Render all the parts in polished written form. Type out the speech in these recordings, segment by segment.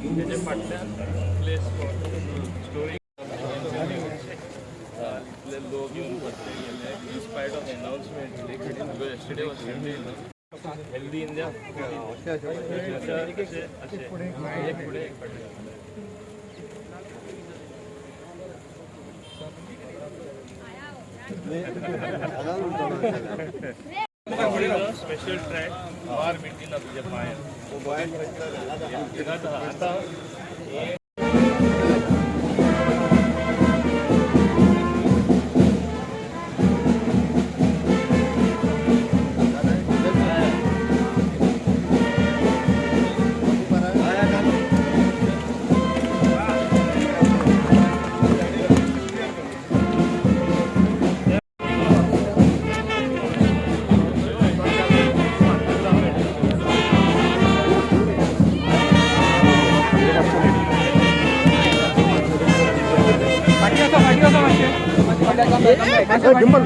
त्याच्या फाटल्यान place story लोक येऊन पडले in spite of announcement yesterday was healthy India पुढे स्पेशल ट्रॅक वार मेंटेन ऑफ जपान आता गिंबल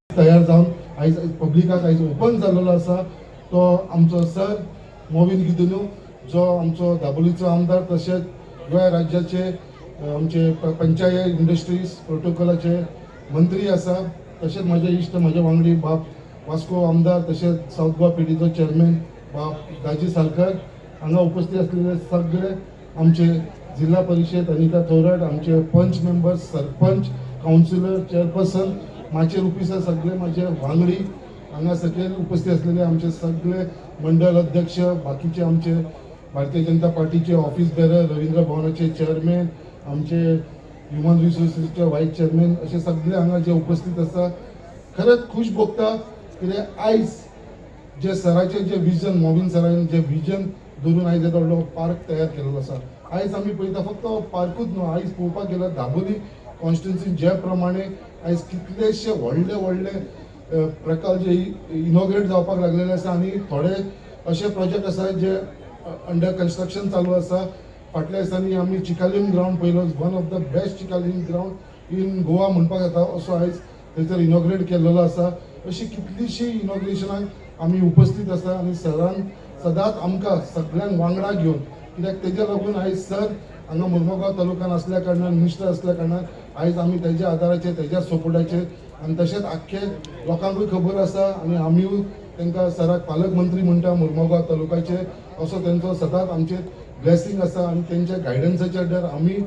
तयार जावन आयज पब्लिकाक आयज ओपन जाल्लो आसा तो आमचो सर मोविन गिदनू जो आमचो दाबोलीचो आमदार तशेंच गोंय राज्याचे आमचे पंचायत इंडस्ट्रीज प्रोटोकॉलाचे मंत्री आसा तशेंच म्हाजे इश्ट म्हाजे वांगडी बाप वास्को आमदार तशेंच साऊथ गोवा पीडीचो चेअरमॅन बाप दाजी सालकर हांगा उपस्थित असलेले सगळे आमचे जिल्हा परिषद अनिता थोराट आमचे पंच मेंबर्स सरपंच काउन्सिलर चेअरपर्सन माचे रुपीसा सगळे माझे वांगडी हांगा सकयल उपस्थित असलेले आमचे सगळे मंडळ अध्यक्ष बाकीचे आमचे भारतीय जनता पार्टीचे ऑफिस बेरर रवींद्र भवनाचे चेअरमॅन आमचे ह्युमन रिसोर्सीसचे वायस चेअरमॅन असे सगळे हांगा जे उपस्थित आसा खरंच खुश भोगता कित्याक आयज जे सराचे जे विजन मोविन सरान जे विजन धरून आयज येदो व्हडलो पार्क तयार केलेलो आसा आयज आमी पळयता फक्त पार्कूच न्हू आयज पळोवपाक गेल्यार दाबोली कॉन्स्टिट्युन्सीन जे प्रमाणे आयज कितलेशे व्हडले प्रकार जे इनॉग्रेट जावपाक लागलेले आसा आनी थोडे असे प्रोजेक्ट आसा जे अंडर कन्स्ट्रक्शन चालू आसा फाटल्या दिसांनी आमी चिकालीम ग्राउंड पयलो one of the best Chicalim ground in Goa म्हणपाक येता असो आयज थंयसर इनॉग्रेट केल्लो आसा अशी कितलीशी इनॉग्रेशनाक आमी उपस्थित आसा आनी सरान सदांच आमकां सगळ्यांक वांगडा घेवन कित्याक तेज्या लागून आयज सर हांगा मुर्मुगांव तालुक्यान असल्या कारणान मिनिस्टर असल्या कारणान आयज आमी तेज्या आदाराचेर तेज्या सपोर्टाचेर आनी तशेंच आख्खे लोकांकूय खबर आसा आनी आमीय तांकां सराक पालकमंत्री म्हणटा मुर्मुगांव तालुक्याचे असो तांचो सदांच आमचेर ब्लेसिंग आसा आनी तेंच्या गायडन्साच्या अंडर आमी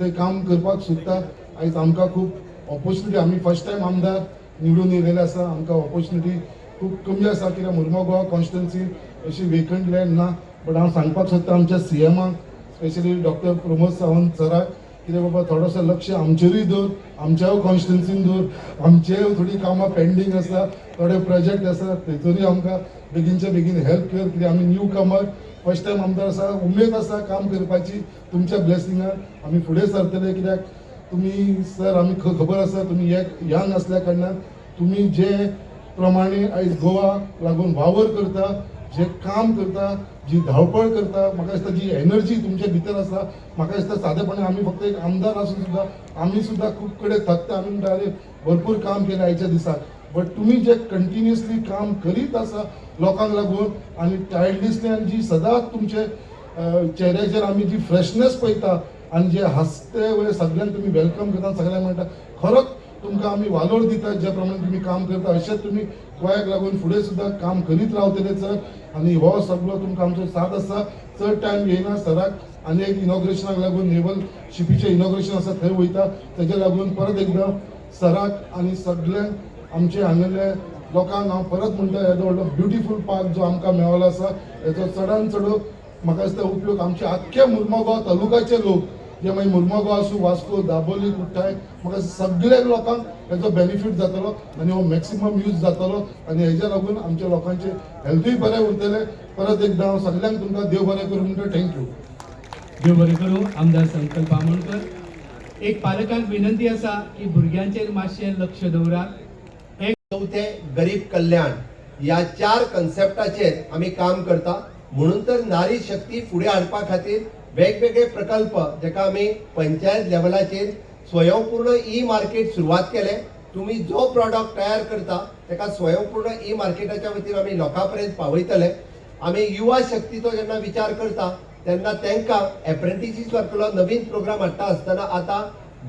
तें काम करपाक सोदता आयज आमकां खूब ऑपॉर्च्युनिटी आमी फर्स्ट टायम आमदार निवडून येयलेले आसा आमकां ऑपॉर्च्युनिटी खूब कमी आसा कित्याक मुर्मुगांव कॉन्स्टिट्युन्सी अशी वेकंट लँड ना बट हांव सांगपाक सोदता आमच्या सीएमाक स्पेशली डॉक्टर प्रमोद सावंत सराक कितें बाबा थोडोसो लक्ष आमचेरूय दवर आमच्याय कॉन्स्टिट्युन्सीन दवर आमचेय थोडी कामां पेंडींग आसा थोडे प्रोजेक्ट आसा थंयसरूय आमकां बेगीनचे बेगीन हेल्प कर कित्याक आमी न्यू कमर फर्स्ट टायम आमदार आसा उमेद आसा काम करपाची तुमच्या ब्लेसिंगान आमी फुडें सरतले कित्याक तुमी सर आमी खबर आसा तुमी एक यंग असल्या कारणान तुमी जे प्रमाणे आयज गोवा लागून वावर करता जे काम करता जी धावपळ करता म्हाका दिसता जी एनर्जी तुमच्या भितर आसा म्हाका दिसता सादेपणान आमी फक्त एक आमदार आसून सुद्दां आमी सुद्दां खूब कडेन थकता आमी म्हणटा अरे भरपूर काम केलें आयच्या दिसाक बट तुमी जे कंटिन्युअसली काम करीत आसा लोकांक लागून आनी टायर्डनेसली आनी जी सदांच तुमचे चेहऱ्याचेर आमी जी फ्रेशनेस पळयता आनी जे हांसते वेळ सगळ्यांक तुमी वेलकम करता सगळ्यांक म्हणटा खरोच तुमकां आमी वालोर दिता ज्या प्रमाणे तुमी काम करता अशेंच तुमी गोंयाक लागून फुडें सुद्दां काम करीत रावतले सर आनी हो सगळो तुमकां आमचो साथ आसा चड टायम येयना सराक आनी एक इनॉग्रेशनाक लागून नेवल शिपीचें इनॉग्रेशन आसा थंय वयता तेज्या लागून परत एकदां सराक आनी सगळ्यांक आमचे हांगेले लोकांक हांव परत म्हणटा येदो व्हडलो ब्युटिफूल पार्क जो आमकां मेळ्ळो आसा हेचो चडान चड म्हाका दिसता उपयोग आमचे आख्खे मुर्मुगांव तालुक्याचे लोक जे मागीर मुर्मुगांव आसूं वास्को दाबोली कुट्टाय म्हाका सगळे लोकांक हेचो बेनिफीट जातलो आनी हो मॅक्सिमम यूज जातलो आनी हेज्या लागून आमच्या लोकांचे हेल्थूय बरें उरतले परत एकदां हांव सगळ्यांक तुमकां देव बरें करूं म्हणटा थँक्यू देव बरें करूं आमदार संकल्प आमोणकर एक पालकांक विनंती आसा की भुरग्यांचेर मातशें लक्ष दवरात। चौथे गरीब कल्याण या 4 कन्सेप्टाचेर आम्ही काम करता। म्हणून तर नारी शक्ती फुडें हाडपा खातीर वेगवेगळे प्रकल्प जेका आमी पंचायत लेवलाचेर स्वयंपूर्ण ई मार्केट सुरवात केले। तुम्ही जो प्रॉडक्ट तयार करता तेका स्वयंपूर्ण ई मार्केटाच्या वतीन आमी लोकां पर्यंत पावयतले। आमी युवा शक्तीचो जेन्ना विचार करता तेन्ना तांकां एप्रेंटिसीस वर्कलो नवीन प्रोग्राम हाडटा आसतना आता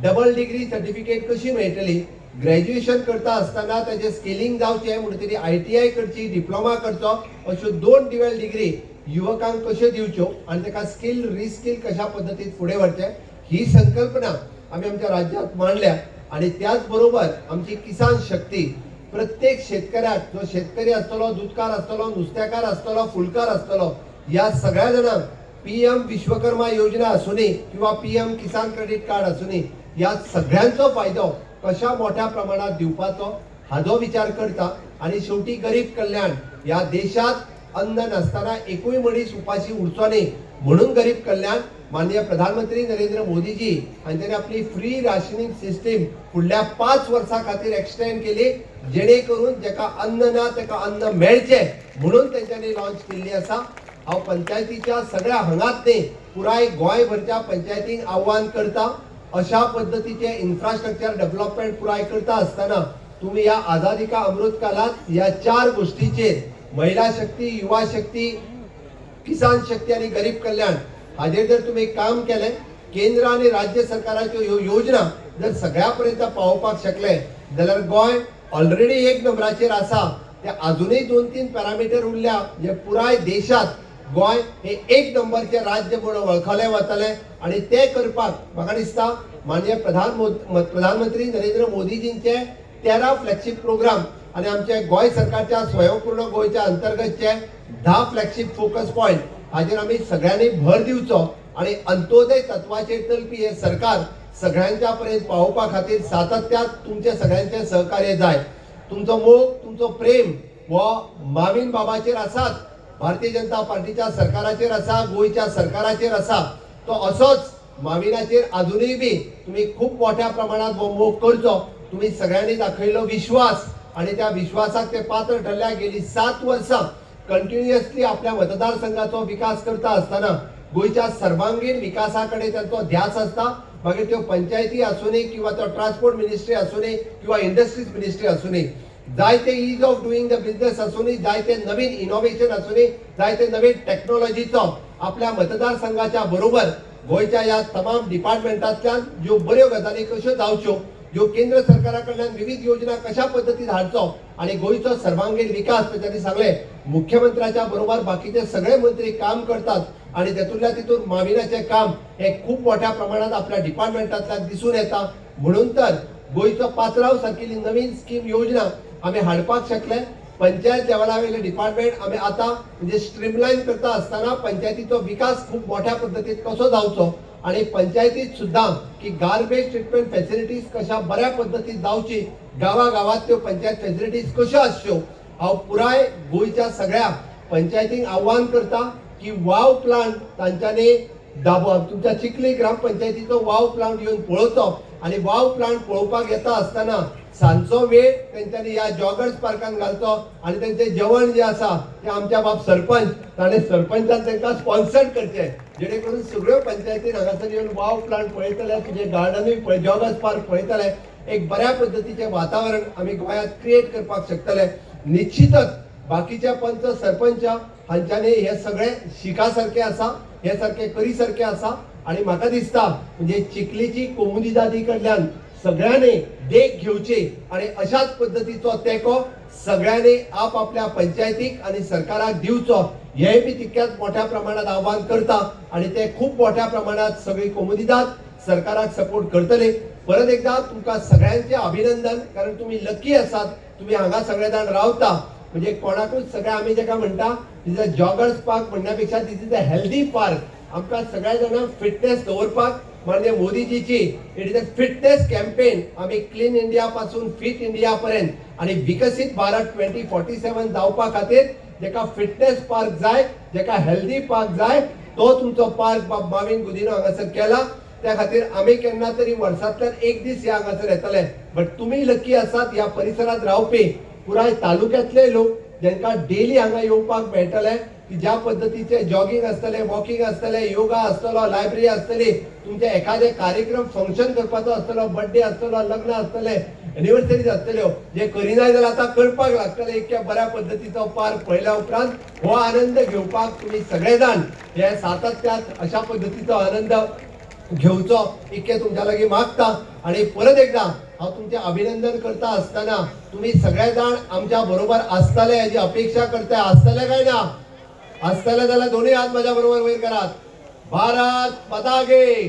डबल डिग्री सर्टिफिकेट कशी मेळटली, ग्रॅज्युएशन करता आसतना त्याचे स्किलिंग जावचे म्हणून तरी ITI करची, डिप्लोमा करचो, अश्यो 2 ड्युअल डिग्री युवकांक कश्यो दिवच्यो आणि ताका स्किल रिस्किल कशा पद्दतीन फुडें व्हरचें ही संकल्पना आमी आमच्या राज्यांत मांडल्या। आणि त्याच बरोबर आमची किसान शक्ती प्रत्येक शेतकऱ्याक, जो शेतकरी आसतलो, दूधकार आसतलो, नुस्तेकार आसतलो, फुलकार आसतलो, या सगळ्या जाणांक PM विश्वकर्मा योजना आसूनी किंवा PM किसान क्रेडिट कार्ड आसूनी या सगळ्यांचो फायदो कशा मोठ्या प्रमाणात दिवपाचो हाचो विचार करता। आणि शेवटी गरीब कल्याण या देशात अन्न नसताना एकूय मनीस उपाशी उरचो न्ही म्हणून गरीब कल्याण माननीय प्रधानमंत्री नरेंद्र मोदीजी हांच्यानी आपली फ्री राशनिंग सिस्टीम फुडल्या 5 वर्सां खातीर एक्सटेंड केली, जेणे करून जेका अन्न ना तेका अन्न मेळचे म्हणून तेंच्यांनी लॉन्च केल्ली आसा। हांव पंचायतीच्या सगळ्या हांगातले पुराय गोंयभरच्या पंचायतींक आव्हान करता, अशा पद्धतीचे इन्फ्रास्ट्रक्चर डेव्हलपमेंट पुराय करता आसतना तुम्ही या आझादी का अमृत काळात या 4 गोष्टीचेर महिला शक्ती, युवा शक्ती, किसान शक्ती आणि गरीब कल्याण हाजेर जर तुम्ही काम केले, केंद्र आणि राज्य सरकाराच्यो ह्यो योजना जर सगळ्यापर्यंत पावोवपाक शकले जाल्यार गोंय ऑलरेडी 1 नंबराचेर आसा। ते अजूनही 2-3 पॅरामिटर उरल्या जे पुराय देशात गोंय हे 1 नंबरचे राज्य म्हणून वळखले वतले। आणि ते करपाक म्हाका दिसता माननीय प्रधानमंत्री नरेंद्र मोदीजींचे 13 फ्लॅगशिप प्रोग्राम आणि आमचे गोंय सरकारच्या स्वयंपूर्ण गोंयच्या अंतर्गतचे 10 फ्लॅगशिप फोकस पॉइंट हाजेर आमी सगळ्यांनी भर दिवचो आणि अंत्योदय तत्वाचेर चलपी हे सरकार सगळ्यांच्या पर्यंत पावोवपा खातीर सातत्यात तुमचे सगळ्यांचे सहकार्य जाय। तुमचो मोग, तुमचो प्रेम हो मावीन बाबाचेर आसात, भारतीय जनता पार्टीच्या सरकाराचेर आसा, गोयच्या सरकाराचेर आसा। तो असोच माविनाचेर अजूनही बी तुम्ही खूप मोठ्या प्रमाणात हो मोग करचो। तुम्ही सगळ्यांनी दाखयलो विश्वास आणि त्या विश्वासाक ते पात्र ठरल्या। गेली 7 वर्सां कंटिन्युअसली आपल्या मतदारसंघाचो विकास करता आसतना गोयच्या सर्वांगीण विकासाकडे त्यांचो ध्यास असता। मागीर त्यो पंचायती आसूनी किंवा तो ट्रान्सपोर्ट मिनिस्ट्री आसूनी किंवा इंडस्ट्रीज मिनिस्ट्री आसूनी, जायते ईज ऑफ डुईंग द बिझनेस आसूनी, जायते नवीन इनोव्हेशन आसूनी, जायते नवीन टेक्नॉलॉजीचो आपल्या मतदारसंघाच्या बरोबर गोयच्या या तमाम डिपार्टमेंटांतल्यान ज्यो बऱ्यो गजाली कश्यो जावच्यो, ज्यो केंद्र सरकाराकडल्यान विविध योजना कशा पद्धतीन हाडचो आणि गोयचो सर्वांगीण विकास त्यांनी सांगले। मुख्यमंत्र्याच्या बरोबर बाकीचे सगळे मंत्री काम करतात आणि तेतूंतल्या तितून माविनाचे काम हे खूप मोठ्या प्रमाणात आपल्या डिपार्टमेंटांतल्यान दिसून येता। म्हणून तर गोयचो पात्रांव सारकिली नवीन स्कीम योजना आम्ही हाडपाक शकले। पंचायत लेवलावेले डिपार्टमेंट आम्ही आता म्हणजे स्ट्रीमलाइन करता असताना पंचायतीचो विकास खूप मोठ्या पद्धतीत कसो जावचो आणि पंचायतीत सुद्धा की गार्बेज ट्रीटमेंट फॅसिलिटीज कशा बऱ्या पद्धतीत जावची, गावागावात त्यो पंचायत फॅसिलिटीज कश्यो आसच्यो, हांव पुराय गोयच्या सगळ्या पंचायतींक आव्हान करता की वाव प्लांट तांच्यानी तुमच्या चिखली ग्रामपंचायतीचो वाव प्लांट येऊन पळोवचो आणि वाव प्लांट पळोवपाक येता आसतना सांजचो वेळ तेंच्यांनी या जॉगर्स पार्कान घालचो आणि त्यांचे जेवण जे आसा ते आमच्या बाप सरपंच ताणे सरपंचान तांकां स्पॉन्सर्ड करचे, जेणे करून सगळ्यो पंचायतीन हांगासर येवन वाव प्लांट पळयतले, तुझे गार्डनूय जॉगर्स पार्क पळयतले, एक बऱ्या पद्धतीचे वातावरण आमी गोंयांत क्रिएट करपाक शकतले। निश्चितच बाकीच्या पंच सरपंच हांच्यानी हे सगळे शिकासारखे आसा, हे सारखे करीसारखे आसा आणि म्हाका दिसता म्हणजे चिखलीची कोमुदी दादी कडल्यान सगळ्यांनी देख घेवची आणि अशाच पद्धतीचो तेको सगळ्यांनी आपापल्या पंचायतीक आणि सरकाराक दिवचो हे बी तितक्याच मोठ्या प्रमाणात आव्हान करता आणि ते खूप मोठ्या प्रमाणात सगळी कोमुदीदाद सरकाराक सपोर्ट करतले। परत एकदा तुमकां सगळ्यांचे अभिनंदन, कारण तुम्ही लकी आसात, तुम्ही हांगा सगळे जाण रावता म्हणजे कोणाकूच सगळे आम्ही जेका म्हणटा this is a joggers park म्हणण्यापेक्षा this is a healthy park. आमकां सगळ्या जाणांक फिटनेस दवरपाक माननीय मोदीजीची it is a fitness campaign आम्ही क्लीन इंडिया पासून फिट इंडिया पर्यंत आणि विकसित भारत 2047 जावपा खातीर जेका फिटनेस पार्क जाय, जेका हेल्दी पार्क जाय, तो तुमचो पार्क बाब माविन गुदिनो हांगासर केला त्या खातीर आमी केन्ना तरी वर्सांतल्यान एक दीस ह्या हांगासर येतले. बट तुमी लकी आसात ह्या परिसरात रावपी पुराय तालुक्यातले लोक जांकां डेली हांगा येवपाक मेळटले की ज्या पद्धतीचे जॉगिंग आसतले, वॉकिंग आसतले, योगा आसतलो, लायब्ररी आसतली, तुमचे एखादे कार्यक्रम फंक्शन करपाचो आसतलो, बर्थडे आसतलो, लग्न आसतले, एनिवर्सरीज आसतल्यो, जे करिनाय जाल्यार आतां करपाक लागतले. इतक्या बऱ्या पद्धतीचो पार्क पळयल्या उपरांत हो आनंद घेवपाक तुमी सगळे जाण हे सातत्यात अशा पद्धतीचो आनंद घेवचो इतके तुमच्या लागीं मागता. आणि परत एकदा हांव तुमचें अभिनंदन करता आसतना तुमी सगळे जाण आमच्या बरोबर आसतले हाची अपेक्षा करता. आसतले काय ना? आसतले जाल्यार दोन्ही हात माझ्या बरोबर वयर करात. भारत माता की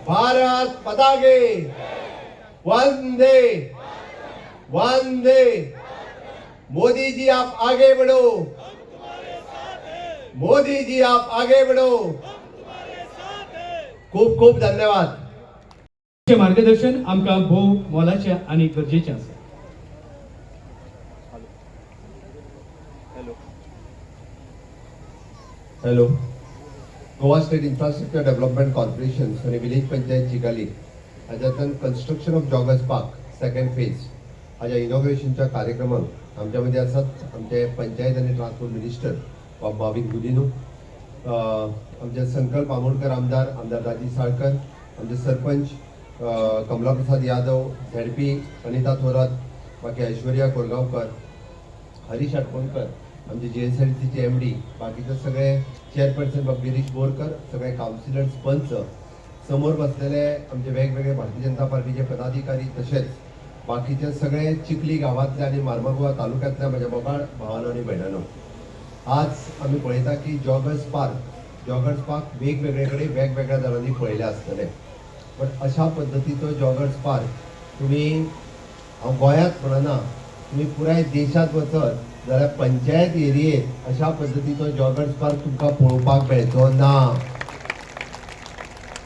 भारत माता की वंदे वंदे. मोदी जी आप आगे बढ़ो, मोदी जी आप आगे बढ़ो. खूप खूप धन्यवाद. मार्गदर्शन आमकां भोव मोलाचें आनी गरजेचें आसा. Hello. Goa state infrastructure development corporation आणि विलेज पंचायत चिकाली हाच्यातल्यान construction of joggers park second phase हाच्या इनॉग्रेशनच्या कार्यक्रमाक आमच्या मध्ये आसात आमचे पंचायत आणि ट्रान्सपोर्ट मिनिस्टर माविन गुदिन्हो, आमचे संकल्प आमोणकर आमदार राजी साळकर, आमचे सरपंच कमला प्रसाद यादव, झेडपी अनिता थोरात, बाकी ऐश्वर्या कोरगांवकर, हरीश आटकोणकर, आमचे JSLCचे MD, बाकीचे सगळे चेअरपर्सन गिरीश बोरकर, सगळे काउन्सिलर्स, पंच, समोर बसलेले आमचे वेगवेगळे भारतीय जनता पार्टीचे पदाधिकारी, तसेच बाकीचे सगळे चिखली गावातले आणि मार्मागोवा तालुक्यातल्या माझ्या मोगाळ भावांनो आणि भयणांनो, आज आम्ही पळयता की जॉगर्स पार्क वेगवेगळेकडे वेगवेगळ्या जाणांनी पळयले आसतले. पण अशा पद्धतीचो जॉगर्स पार्क तुम्ही गोंयांत म्हणना, तुम्ही पुराय देशात वचत जाल्यार पंचायत एरियेत अशा पद्धतीचो जॉगर्स पार्क तुमकां पळोवपाक मेळचो ना.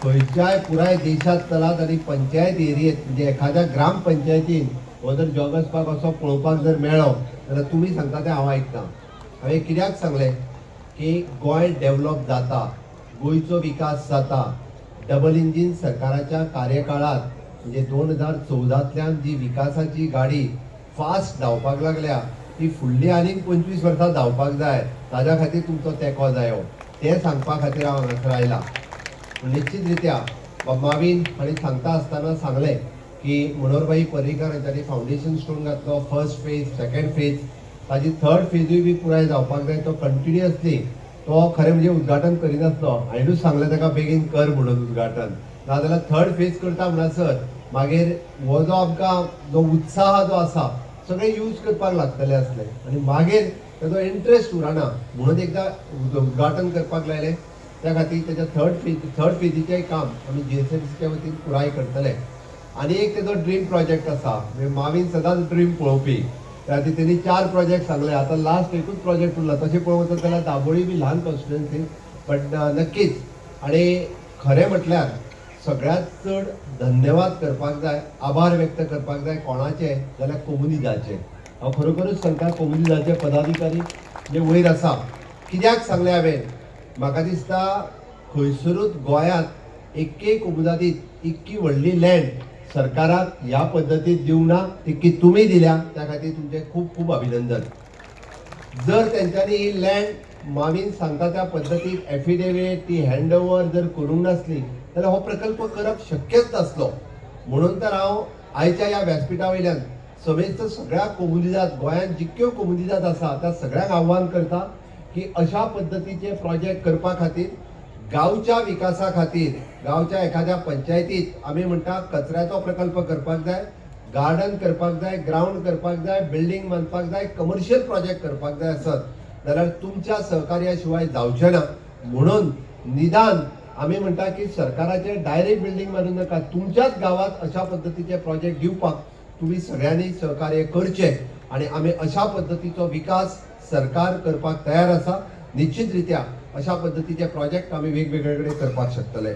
खंयच्याय पुराय देशात चलात आनी पंचायत एरियेत म्हणजे एखाद्या ग्राम पंचायतीन हो जर जॉगर्स पार्क असो पळोवपाक जर मेळ्ळो जाल्यार तुमी सांगता तें हांव आयकता. हांवें कित्याक सांगलें की गोंय डेव्हलप जाता, गोंयचो विकास जाता. डबल इंजिन सरकाराच्या कार्यकाळात म्हणजे 2014तल्यान जी विकासाची गाडी फास्ट धांवपाक लागल्या ती फुडली आनीक 25 वर्सां धांवपाक जाय. ताज्या खातीर तुमचो तेंको जायो तें सांगपा खातीर हांव हांगासर आयला. निश्चित रित्या माविन हांणी सांगता आसतना सांगलें की मनोहरभाई पर्रीकर हांच्यांनी फावंडेशन स्टोन घातलो. फर्स्ट फेज, सेकंड फेज, ताजी थर्ड फेजूय बी पुराय जावपाक जाय. तो कंटिन्युअसली तो खरें म्हणजे उद्घाटन करिनासलो. हांवेनूच सांगलें ताका बेगीन कर म्हणून उद्घाटन, नाजाल्यार थर्ड फेज करता म्हणसर मागीर हो जो आमकां जो उत्साह जो आसा सगळे यूज करपाक लागतले आसले आनी मागीर ताजो इंट्रस्ट उरना. म्हणून एकदा उद्घाटन करपाक लायलें. त्या खातीर तेच्या थर्ड फेजीचें काम आमी JSLCच्या वतीन पुराय करतले. आनी एक तेजो ड्रीम प्रोजेक्ट आसा. माविन सदांच ड्रीम पळोवपी, त्या खातीर तेणी 4 प्रोजेक्ट सांगले. आतां लास्ट एकूच प्रोजेक्ट उरला. तशें पळोवंक वचत जाल्यार दाबोळी बी ल्हान कॉन्स्टिट्युएन्सी, बट नक्कीच. आनी खरें म्हटल्यार सगळ्यात चड धन्यवाद करपाक जाय, आभार व्यक्त करपाक जाय. कोणाचे जाल्यार कोमुनिदाचे. हांव खरोखरूच सांगता कोमुनिदाचे पदाधिकारी जे वयर आसा. कित्याक सांगलें हांवें, म्हाका दिसता खंयसरूच गोंयांत एक्के कोमुनिदादीक इतकी व्हडली लँड सरकाराक ह्या पद्दतीन दिवंक ना, तितकी तुमी दिल्या. त्या खातीर तुमचें खूब खूब अभिनंदन. जर तेंच्यांनी ही लँड माविन सांगता त्या पद्दतीन एफिडेविट ती हँड ओवर जर करूंक नासली जाल्यार हो प्रकल्प करप शक्यच नासलो. म्हणून तर हांव आयच्या ह्या व्यासपीठा वयल्यान समेस्त सगळ्या कोमुनिदाद, गोंयांत जितक्यो कोमुनिदाद आसा त्या सगळ्यांक आव्हान करता की अशा पद्दतीचे प्रोजेक्ट करपा खातीर, गांवच्या विकासा खातीर, गांवच्या एखाद्या पंचायतीत आमी म्हणटा कचऱ्याचो प्रकल्प करपाक जाय, गार्डन करपाक जाय, ग्राउंड करपाक जाय, बिल्डींग बांदपाक जाय, कमर्शियल प्रोजेक्ट करपाक जाय आसत जाल्यार तुमच्या सहकार्या शिवाय जावचें ना. म्हणून निदान आमी म्हणटा की सरकाराचे डायरेक्ट बिल्डींग बांदूं नाका, तुमच्याच गांवांत अशा पद्दतीचे प्रोजेक्ट दिवपाक तुमी सगळ्यांनी सहकार्य करचें. आनी आमी अशा पद्दतीचो विकास सरकार करपाक तयार आसा. निश्चित रित्या अशा पद्दतीचे प्रोजेक्ट आमी वेगवेगळे कडेन करपाक शकतले.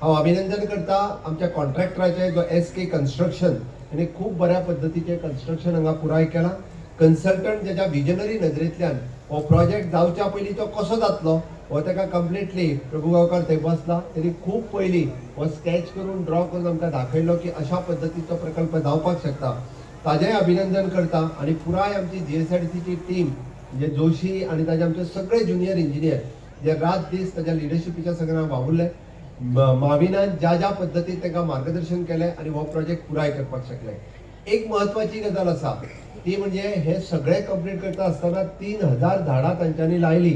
हांव अभिनंदन करता आमच्या कॉन्ट्रॅक्टराचे जो SK कन्स्ट्रक्शन, ताणें खूब बऱ्या पद्दतीचें कन्स्ट्रक्शन हांगा पुराय केलां. कन्सल्टंट जेच्या विजनरी नदरेंतल्यान हो प्रोजेक्ट जावच्या पयलीं तो कसो जातलो हो ताका कंप्लिटली प्रभू गांवकार थंय बसला तेणी खूब पयलीं हो स्केच करून ड्रॉ करून आमकां दाखयलो की अशा पद्दतीचो प्रकल्प जावपाक शकता. ताजेंय अभिनंदन करता आनी पुराय आमची GSRTCची टीम म्हणजे जोशी आनी ताजे आमचे सगळे ज्युनियर इंजिनियर जे रात दीस ताच्या लिडरशिपीच्या सगळ्यांक वावुरले. माविनान ज्या ज्या पद्दतीन तांकां मार्गदर्शन केलें आनी हो प्रोजेक्ट पुराय करपाक शकले. एक म्हत्वाची गजाल आसा ती म्हणजे हे सगळे कंप्लीट करता आसतना 3000 झाडां तांच्यांनी लायली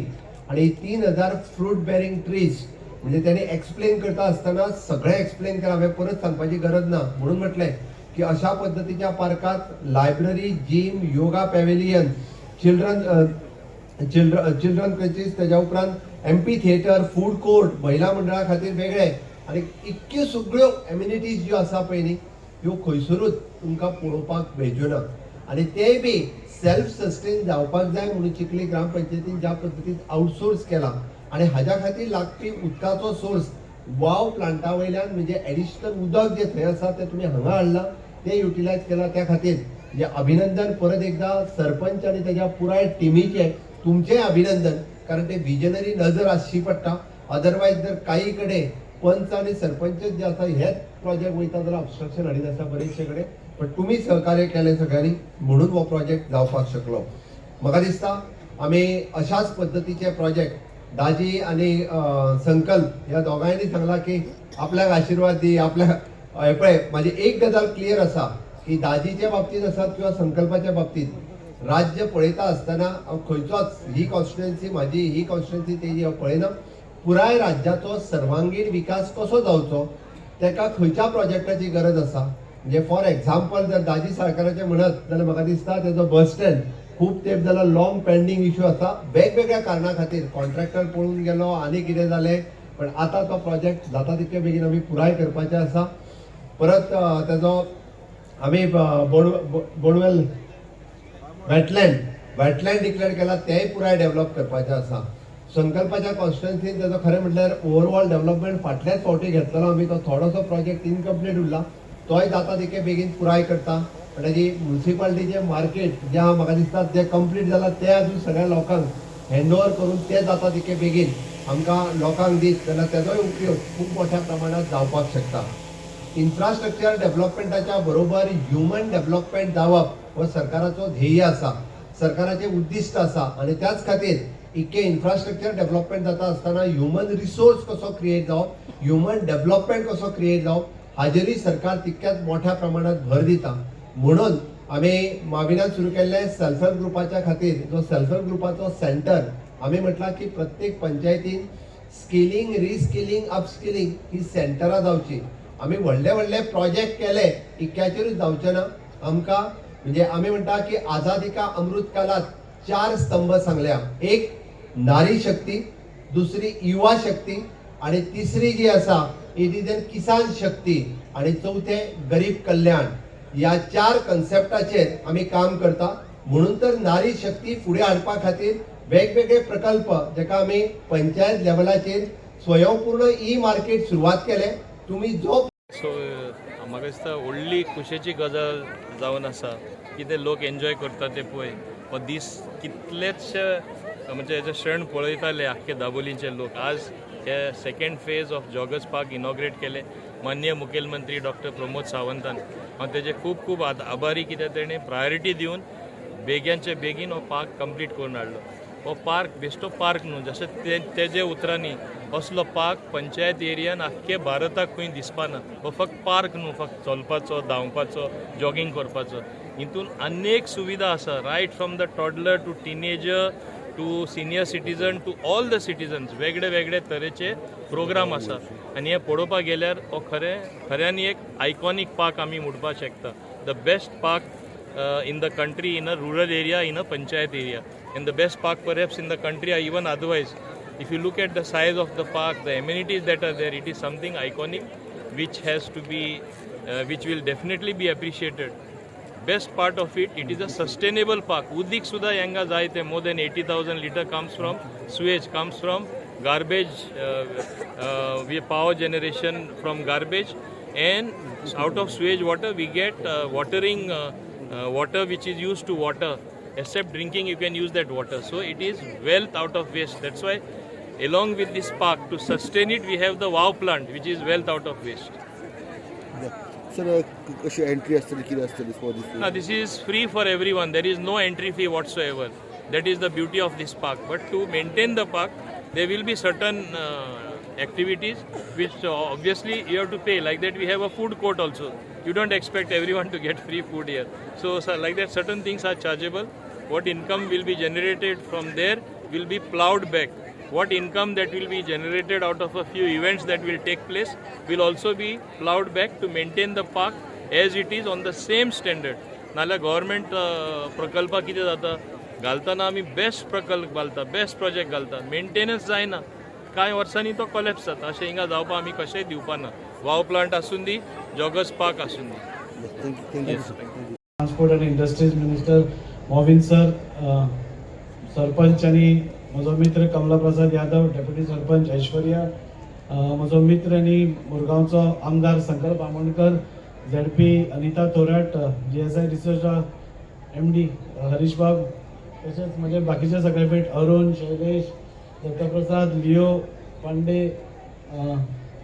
आणि 3000 फ्रूट बेरिंग ट्रीज म्हणजे त्यांनी एक्सप्लेन करता आसतना सगळे एक्सप्लेन केला. हांवें परत सांगपाची गरज ना म्हणून म्हटलें की अशा पद्दतीच्या पार्कात library, gym, yoga pavilion, children creches, त्याच्या उपरांत MP थिएटर, फूड कोर्ट, महिला मंडळा खातीर वेगळे आणि इतक्यो सगळ्यो एम्युनिटीज ज्यो आसा पळय न्ही ह्यो खंयसरूच तुमकां पळोवपाक मेळच्यो ना. आणि तेय बी सेल्फ सस्टेन जावपाक जाय म्हणून चिखली ग्रामपंचायतीन ज्या पद्दतीन आउटसोर्स केला आणि हाज्या खातीर लागपी उदकाचो सोर्स वाव प्लांटा वयल्यान म्हणजे एडिशनल उदक जे थंय आसा ते तुमी हांगा हाडला ते युटिलायज केला. त्या खातीर म्हणजे अभिनंदन परत एकदा सरपंच आणि त्याच्या पुराय टिमीचे तुमचे अभिनंदन, कारण ते विजनरी नजर आसची पडटा. अदरवायज जर काही कडेन पंच आणि सरपंच जे आसा हेच प्रोजेक्ट वयता जाल्यार ऑब्स्ट्रक्शन हाडीत आसा बरेचशे कडेन, पण तुम्ही सहकार्य केले सगळ्यांनी म्हणून हो प्रोजेक्ट जावपाक शकलो. म्हाका दिसता आमी अशाच पद्दतीचे प्रोजेक्ट दाजी आणि संकल्प ह्या दोगांयनी सांगला की आपल्याक आशीर्वाद दी. आपल्या पळय म्हाजी एक गजाल क्लियर आसा की दाजीच्या बाबतीत आसात किंवा संकल्पाच्या बाबतीत राज्य पळयता आसतना हांव खंयचोच ही कॉन्स्टिट्युएन्सी म्हाजी ही कॉन्स्टिट्युएन्सी तेजी हांव पळयना. पुराय राज्याचो सर्वांगीण विकास कसो जावचो तेका खंयच्या प्रोजेक्टाची गरज आसा. म्हणजे फॉर एक्झाम्पल जर दाजी सरकाराचे म्हणत जाल्यार म्हाका दिसता तेजो बस स्टँड खूब तेंप जाल्यार लॉंग पेंडींग इश्यू आसा वेगवेगळ्या कारणां खातीर. कॉन्ट्रॅक्टर पळून गेलो आनी कितें जालें, पण आतां तो प्रोजेक्ट जाता तितके बेगीन आमी पुराय करपाचे आसा. परत तेजो आमी बोडवेल वेटलँड डिक्लेअर केला तेय पुराय डेव्हलप करपाचें आसा. संकल्पाच्या कॉन्स्टिट्युएन्सीन तेजो खरें म्हटल्यार ओवरऑल डेव्हलपमेंट फाटल्याच फावटी घेतलो आमी. तो थोडोसो प्रोजेक्ट इनकम्प्लीट उरला तोय जाता तितके बेगीन पुराय करता. पण ताजी म्युन्सिपालिटीचे मार्केट जे आहा म्हाका दिसता ते कंप्लीट जाला ते अजून सगळ्या लोकांक हँडओव्हर करून ते जाता तितके बेगीन आमकां लोकांक दीत जाल्यार तेजोय उपयोग खूब मोठ्या प्रमाणात जावपाक शकता. इन्फ्रास्ट्रक्चर डेव्हलपमेंटाच्या बरोबर ह्युमन डेव्हलपमेंट जावप हो सरकाराचो ध्येय आसा, सरकाराचे उद्दिश्ट आसा. आणि त्याच खातीर इतके इन्फ्रास्ट्रक्चर डेव्हलपमेंट जाता आसतना ह्युमन रिसोर्स कसो क्रिएट जावप, ह्युमन डेव्हलपमेंट कसो क्रिएट जावप हाजेरूय सरकार तितक्याच मोठ्या प्रमाणात भर दिता. म्हणून आम्ही माविनान सुरू केल्ले सेल्फ हेल्प ग्रुपाच्या खातीर जो सेल्फ हेल्प ग्रुपाचो सेंटर आम्ही म्हटला की प्रत्येक पंचायतीन स्किलिंग, रिस्किलिंग, अपस्किलिंग ही सेंटरां जावची. आम्ही व्हडले व्हडले प्रोजेक्ट केले इतक्याचेरूच जावचे ना. आमकां म्हणजे आम्ही म्हणटा की आझादी का अमृत कालात 4 स्तंभ सांगल्या. एक नारी शक्ती, दुसरी युवा शक्ती आणि तिसरी जी आसा इट इज एन किसान शक्ती आणि चौथे गरीब कल्याण. या 4 कन्सेप्टाचेर आम्ही काम करता. म्हणून तर नारी शक्ती फुडें हाडपा खातीर वेगवेगळे प्रकल्प जेका आम्ही पंचायत लेवलाचेर स्वयंपूर्ण मार्केट सुरवात केले. तुम्ही जो सो म्हाका दिसता व्हडली खुशेची गजाल जावन आसा की ते लोक एन्जॉय करता ते पळय. हो दीस कितलेशे म्हणजे हेचे क्षण पळयताले आख्खे दाबोलीचे लोक. आज हे second phase of joggers park inaugurate केले माननीय मुखेलमंत्री डॉक्टर प्रमोद सावंतान. हांव तेजे खूब खूब आभारी कित्याक तेणें प्रायोरिटी दिवन बेग्याचे बेगीन हो पार्क कंप्लीट करून हाडलो. हो पार्क बेश्टो पार्क न्हू, जशें तेजे उतरांनी असलो पार्क पंचायत एरियान आख्खे भारताक खंय दिसपाना. हो फक्त पार्क न्हू, फक्त चलपाचो, धांवपाचो, जॉगिंग करपाचो. हितून अनेक सुविधा आसा, right from the toddler to teenager to senior citizen to all the citizens. वेगळे वेगळे तरेचे प्रोग्राम आसा आनी हे पळोवपाक गेल्यार हो खऱ्यांनी एक आयकॉनीक पार्क आमी म्हणपाक शकता. The best park in the country, in a rural area, in a panchayat area, and the best park perhaps in the country or even otherwise. If you look at the size of the park, the amenities that are there, it is something iconic which has to be which will definitely be appreciated. Best part of it, it is a sustainable park. Udik sudha yanga jaite, more than 80,000 liter comes from sewage, comes from garbage, we power generation from garbage, and out of sewage water we get watering water which is used to water except drinking you can use that water. So it is wealth out of waste. That's why along with this park, to sustain it, we have the wow plant, which is wealth out of waste. Sir कशी entry असतली कितें असतली for this Now this is free for everyone. There is no entry fee whatsoever. That is the beauty of this park. But to maintain the park, there will be certain activities which obviously you have to pay. Like that, we have a food court also. You don't expect everyone to get free food here. So like that, certain things are chargeable. What income will be generated from there will be plowed back. What income that will be generated out of a few events that will take place will also be plowed back to maintain the park as it is on the same standard. नाल्या government प्रकल्प कितें जाता घालतना आमी best प्रकल्प घालता, best project घालता, maintenance जायना, कांय वर्सांनी तो कोलॅप्स जाता. अशें हिंगा जावपा आमी कशेंय दिवपा ना. वाव प्लांट आसून दी, जॉगर्स पार्क आसून दी. थँक्यू ट्रान्सपोर्ट आणि industries minister Mauvin sir, sarpanch आणि म्हजो मित्र कमला प्रसाद यादव, डेप्युटी सरपंच ऐश्वर्या, म्हजो मित्र आणि मुरगांवचो आमदार Sankalp Amonkar, ZP Anita Thorat, GSI research MD Harish Bab, तसेच म्हणजे बाकीचे सगळे भेट Arun, Shailesh, Dattaprasad, Leo Pande,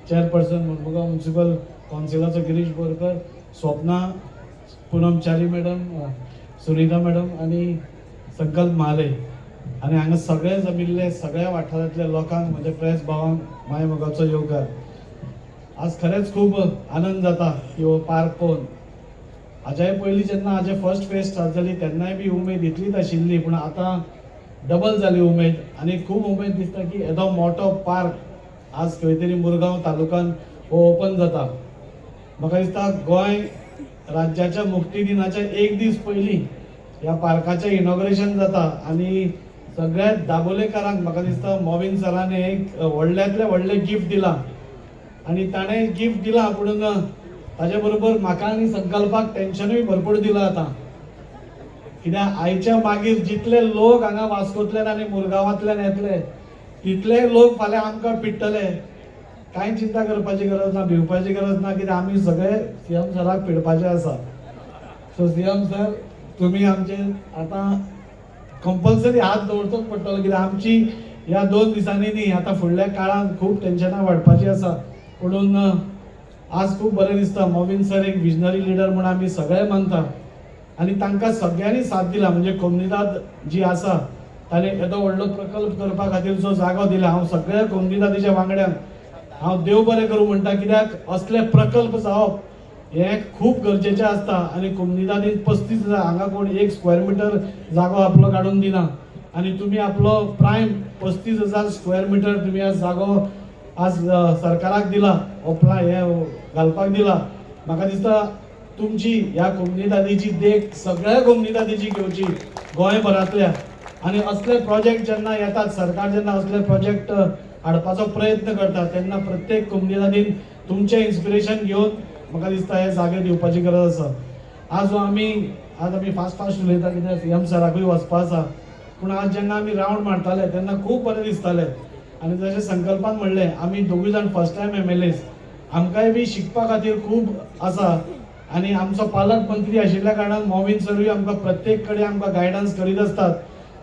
chairperson Mormugao municipal काउन्सिलाचो गिरीश बोरकर, स्वप्ना, पूनम च्यारी मॅडम, सुनीता मॅडम आणि संकल्प महाले आणि हांगा सगळे जमिल्ले सगळ्या वाठारांतल्या लोकांक म्हणजे प्रेस भावांक माय मोगाचो येवकार. आज खरेंच खूब आनंद जाता ह्यो पार्क पळोवन. हाज्याय पयलीं जेन्ना हाजे फर्स्ट फेज स्टार्ट जाली तेन्नाय बी उमेद इतलीच आशिल्ली, पूण आतां डबल जाली उमेद आनी खूब उमेद दिसता की येदो मोठो पार्क आज खंय तरी मुरगांव तालुक्यान हो ओपन जाता. म्हाका दिसता गोंय राज्याच्या मुक्ती दिनाच्या एक दीस पयलीं ह्या पार्काचें इनॉग्रेशन जाता आनी सगळ्या दाबोलेकारांक म्हाका दिसता मोविन सरान एक व्हडल्यांतलें व्हडलें गिफ्ट दिलां आनी ताणें गिफ्ट दिलां, पूण ताजे बरोबर म्हाका आनी संकल्पाक टेन्शनूय भरपूर दिलां आतां. कित्याक आयच्या मागीर जितले लोक हांगा वास्कोंतल्यान आनी मुरगांवांतल्यान येतले तितले लोक फाल्यां आमकां पिट्टले. कांय चिंता करपाची गरज ना, भिवपाची गरज ना, कित्याक आमी सगळे CM सराक पिडपाचे आसा. सो CM सर तुमी आमचे आतां कंपल्सरी हात दवरचोच पडटलो, कित्याक आमची ह्या 2 दिसांनी न्ही आतां फुडल्या काळांत खूब टेन्शनां वाडपाची आसा. म्हणून आज खूब बरें दिसता. मोविन सर एक विजनरी लिडर म्हणून आमी सगळे मानता आनी तांकां सगळ्यांनी साथ दिला. म्हणजे कोमुनिदाद जी आसा ताणें येदो व्हडलो प्रकल्प करपा खातीर जो जागो दिला, हांव सगळ्या कोमुनिदादीच्या वांगड्यांक हांव देव बरें करूं म्हणटा, कित्याक असले प्रकल्प जावप हे खूब गरजेचें आसता. आनी कोमुनिदादीन 35,000 हांगा कोण 1 स्क्वेअर मिटर जागो आपलो काडून दिना आनी तुमी आपलो प्रायम 35,000 स्क्वेअर मिटर तुमी आज जागो आज सरकाराक दिला, हे घालपाक दिला. म्हाका दिसता तुमची ह्या कोमुनिदादीची देख सगळ्या कोमुनिदादीची घेवची गोंयभरांतल्या. आनी असले प्रोजेक्ट जेन्ना येतात, सरकार जेन्ना असले प्रोजेक्ट हाडपाचो प्रयत्न करता तेन्ना प्रत्येक कोमुनिदादीन तुमचें इन्स्पिरेशन घेवन म्हाका दिसता हे जागे दिवपाची गरज आसा. आज आमी फास्ट उलयता कित्याक CM सराकूय वचपा आसा, पूण आज जेन्ना आमी रावंड मारताले तेन्ना खूब बरें दिसतालें. आनी जशें संकल्पान म्हणलें आमी दोगूय जाण फर्स्ट टायम MLAs, आमकांय बी शिकपा खातीर खूब आसा. आनी आमचो पालक मंत्री आशिल्ल्या कारणान मोविन सरूय आमकां प्रत्येक कडेन आमकां गायडन्स करीत आसतात.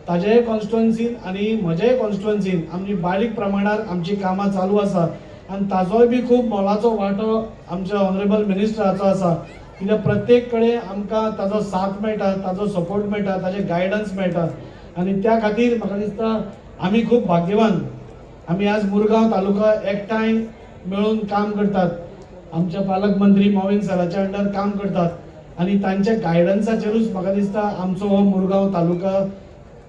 ताजेय कॉन्स्टिट्युएन्सीन आनी म्हजेय कॉन्स्टिट्युएन्सीन आमची बारीक प्रमाणात आमची कामां चालू आसा आनी ताजोय बी खूब मोलाचो वांटो आमच्या ऑनरेबल मिनिस्टराचो आसा. कित्याक प्रत्येक कडेन आमकां ताजो साथ मेळटा, ताजो सपोर्ट मेळटा, ताजे गायडन्स मेळटा आनी त्या खातीर म्हाका दिसता आमी खूब भाग्यवान. आमी आज मुरगांव तालुका एकठांय मेळून काम करतात, आमच्या पालक मंत्री मोविन सराच्या अंडर काम करतात आनी तांच्या गायडन्साचेरूच म्हाका दिसता आमचो हो मुरगांव तालुका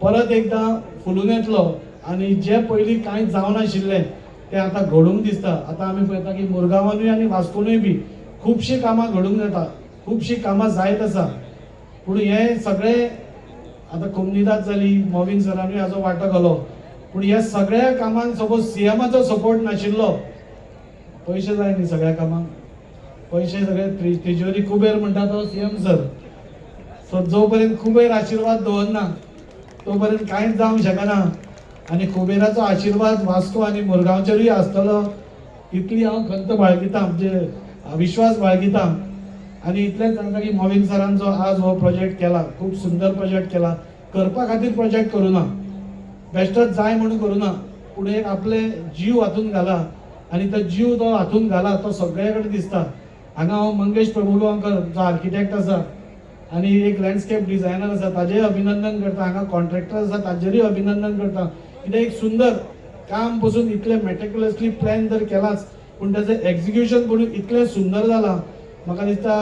परत एकदां फुलून येतलो आनी जे पयलीं कांय जावनाशिल्लें तें आतां घडूंक दिसता. आतां आमी पळयता की मुरगांवानूय आनी वास्कोनूय बी खुबशीं कामां घडूंक येता, खुबशीं कामां जायत आसा. पूण हे सगळें आतां कोमुनिदाद जाली, मोविन सरानूय हाजो वांटो घालो, पूण ह्या सगळ्या कामांक सपोज CMचो सपोर्ट नाशिल्लो, पयशे जाय न्ही सगळ्या कामांक, पयशे सगळे तिजोरी कुबेर म्हणटा तो CM सर. सो जो पर्यंत कुबेर आशिर्वाद दवरना तो पर्यंत कांयच जावंक शकना आनी कुबेराचो आशिर्वाद वास्को आनी मुरगांवचेरूय आसतलो इतली हांव खंत बाळगितां, म्हणजे विश्वास बाळगितां. आनी इतलेंच सांगता की मोविन सरान जो आज हो प्रोजेक्ट केला, खूब सुंदर प्रोजेक्ट केला, करपा खातीर प्रोजेक्ट करूना, बेश्टच जाय म्हणून करूना, पूण एक आपले जीव हातून घाला आनी तो जीव तो हातून घाला तो सगळे कडेन दिसता. हांगा हांव मंगेश प्रभुगांवकर जो आर्किटेक्ट आसा आनी एक लँडस्केप डिझायनर आसा ताजेय अभिनंदन करता, हांगा कॉन्ट्रॅक्टर आसा ताजेरूय अभिनंदन करता. कित्याक एक सुंदर काम पसून इतले मॅटिक्युलसली प्लॅन तर केलाच, पूण ताजें एक्झिक्युशन पूण इतलें सुंदर जालां. म्हाका दिसता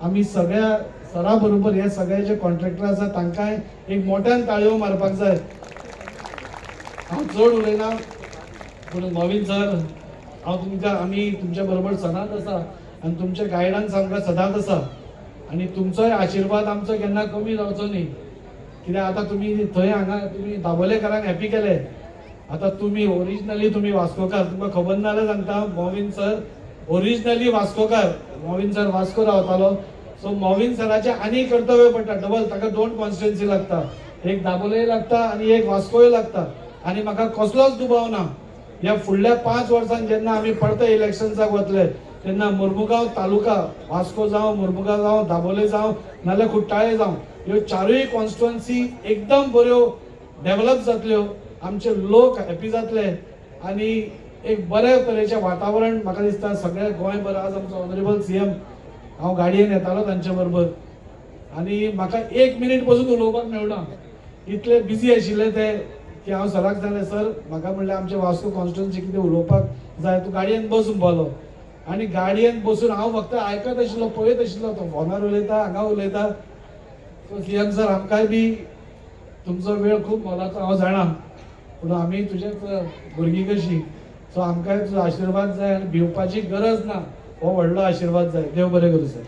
आमी सगळ्या सरा बरोबर हे सगळे जे कॉन्ट्रॅक्टर आसा तांकांय एक मोठ्यान ताळयो मारपाक जाय. हांव चड उलयना, पूण मोविन सर आमी तुमच्या बरोबर सदांच आसा आनी तुमचे गायडन्स आमकां सदांच आसा आनी तुमचोय आशिर्वाद आमचो केन्ना कमी जावचो न्ही. कित्याक आतां तुमी थंय हांगा तुमी दाबोलेकारांक हॅपी केले. आतां तुमी ओरिजिनली तुमी वास्कोकार, तुमकां खबर ना जाल्यार सांगता, मोविन सर ओरिजिनली वास्कोकार. मोविन सर वास्को रावतालो, सो मोविन सराचें आनी कर्तव्य पडटा डबल. ताका 2 कॉन्स्टिट्युएन्सी लागता, एक दाबोलेय लागता आनी एक वास्कोय लागता. आनी म्हाका कसलोच दुबाव ना. ह्या फुडल्या 5 वर्सांत जेन्ना आमी परते इलेक्शन्साक वतले तेन्ना मुर्मुगांव तालुका, वास्को जावं, मुर्मुगांव जावं, दाबोले जावं नाल्यार कुट्टाळे जावं, ह्यो 4य कॉन्स्टिट्युएन्सी एकदम बऱ्यो डेव्हलप जातल्यो, आमचे लोक हॅपी जातले आनी एक बरे तरेचें वातावरण म्हाका दिसता सगळे गोंयभर. आज आमचो ऑनरेबल CM हांव गाडयेन येतालो तांचे बरोबर आनी म्हाका 1 मिनीट पसून उलोवपाक मेळना, इतले बिजी आशिल्ले ते की हांव सराक सांगलें, सर म्हाका म्हणलें आमचे वास्को कॉन्स्टिट्युएन्सी कितें उलोवपाक जाय, तूं गाडयेन बस म्हणपालो. आनी गाडयेन बसून हांव फक्त आयकत आशिल्लो, पळयत आशिल्लो तो फोनार उलयता, हांगा उलयता. सो CM सर आमकांय बी तुमचो वेळ खूब मोलाचो हांव जाणा, पूण आमी तुजेच भुरगीं कशी, सो आमकांय तुजो आशिर्वाद जाय आनी भिवपाची गरज ना, हो व्हडलो आशिर्वाद जाय. देव बरें करूं सर.